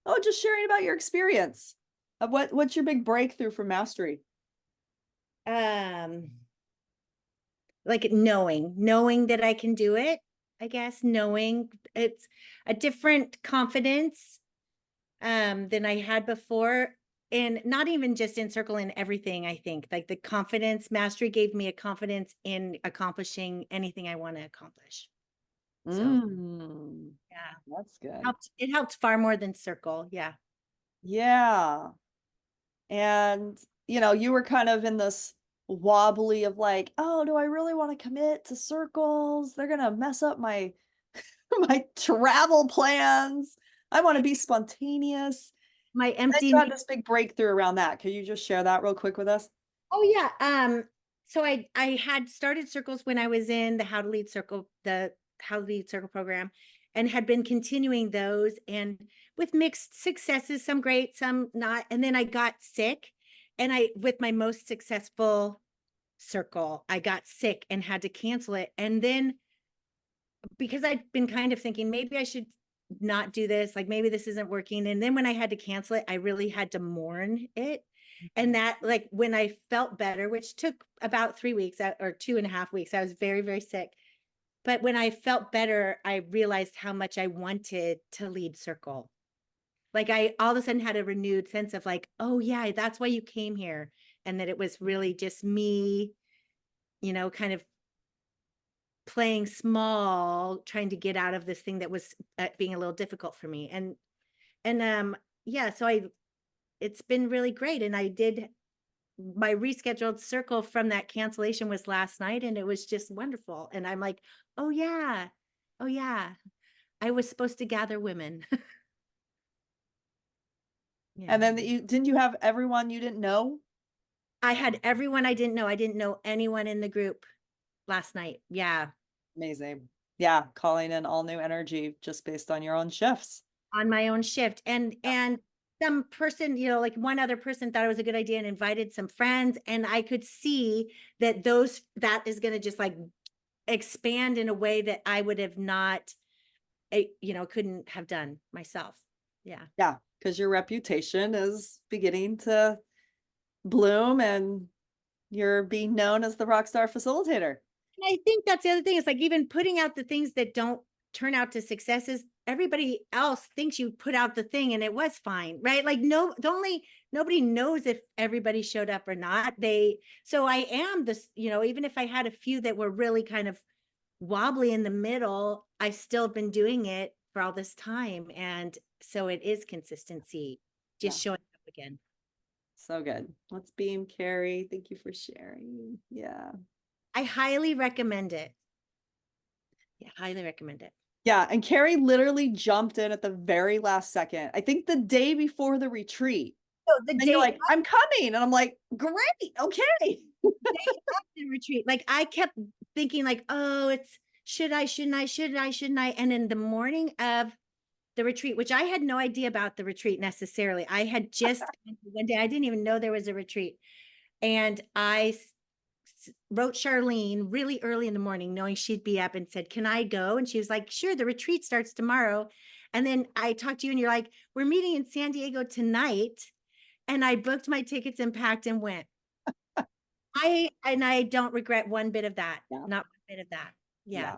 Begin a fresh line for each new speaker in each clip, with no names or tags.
Oh, just sharing about your experience. What's your big breakthrough from mastery?
Um, like knowing that I can do it, I guess, knowing it's a different confidence than I had before. And not even just in circle in everything, I think. Like the confidence, mastery gave me a confidence in accomplishing anything I want to accomplish. So
Mm,
yeah,
that's good.
it helped far more than circle. Yeah.
Yeah. And, you were kind of in this wobbly of like, oh, do I really want to commit to circles? They're gonna mess up my my travel plans. I want to be spontaneous.
My
Then
empty
you had this big breakthrough around that. Could you just share that real quick with us?
Oh yeah. So I had started circles when I was in the How to Lead Circle program, and had been continuing those, and with mixed successes, some great, some not. And then I got sick, and I with my most successful circle, I got sick and had to cancel it. And then because I'd been kind of thinking maybe I should not do this, like maybe this isn't working. And then when I had to cancel it, I really had to mourn it. And that, like, when I felt better, which took about 3 weeks or 2.5 weeks, I was very, very sick. But when I felt better, I realized how much I wanted to lead circle. Like I all of a sudden had a renewed sense of like, oh yeah, that's why you came here. And that it was really just me, kind of playing small, trying to get out of this thing that was being a little difficult for me. And yeah, so I it's been really great. And I did my rescheduled circle from that cancellation was last night, and it was just wonderful. And I'm like, oh yeah, oh yeah, I was supposed to gather women.
And
Yeah.
then didn't you have everyone you didn't know?
I had everyone I didn't know. I didn't know anyone in the group last night. Yeah.
Amazing. Yeah, calling in all new energy just based on your own shifts.
On my own shift. And some person, like one other person thought it was a good idea and invited some friends. And I could see that is going to just like expand in a way that I would have not, couldn't have done myself. Yeah.
Yeah, because your reputation is beginning to bloom and you're being known as the rockstar facilitator.
And I think that's the other thing is like even putting out the things that don't turn out to successes, everybody else thinks you put out the thing and it was fine, right? Like no, the only nobody knows if everybody showed up or not. So I am this, even if I had a few that were really kind of wobbly in the middle, I still been doing it for all this time. And so it is consistency,
Yeah,
just showing up again.
so good. Let's beam Carrie. Thank you for sharing. Yeah.
I highly recommend it. Yeah, highly recommend it.
Yeah, and Carrie literally jumped in at the very last second. I think the day before the retreat.
So the
And you're
day
like, I'm coming. And I'm like, great. Okay.
the retreat, like I kept thinking like, oh, it's should I, shouldn't I, shouldn't I? And in the morning of the retreat, which I had no idea about the retreat necessarily. I had just one day, I didn't even know there was a retreat. And I wrote Charlene really early in the morning, knowing she'd be up, and said, can I go? And she was like, sure, the retreat starts tomorrow. And then I talked to you and you're like, we're meeting in San Diego tonight. And I booked my tickets and packed and went. I don't regret one bit of that.
Yeah.
Not one bit of that. Yeah.
Yeah.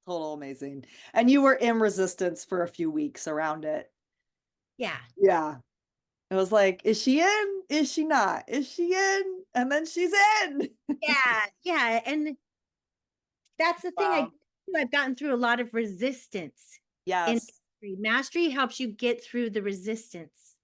Total amazing. And you were in resistance for a few weeks around it.
Yeah.
Yeah. It was like, is she in? Is she not? Is she in? And then she's in.
Yeah. Yeah. And that's the thing
Wow.
I've gotten through a lot of resistance in
Yes.
mastery. Mastery helps you get through the resistance.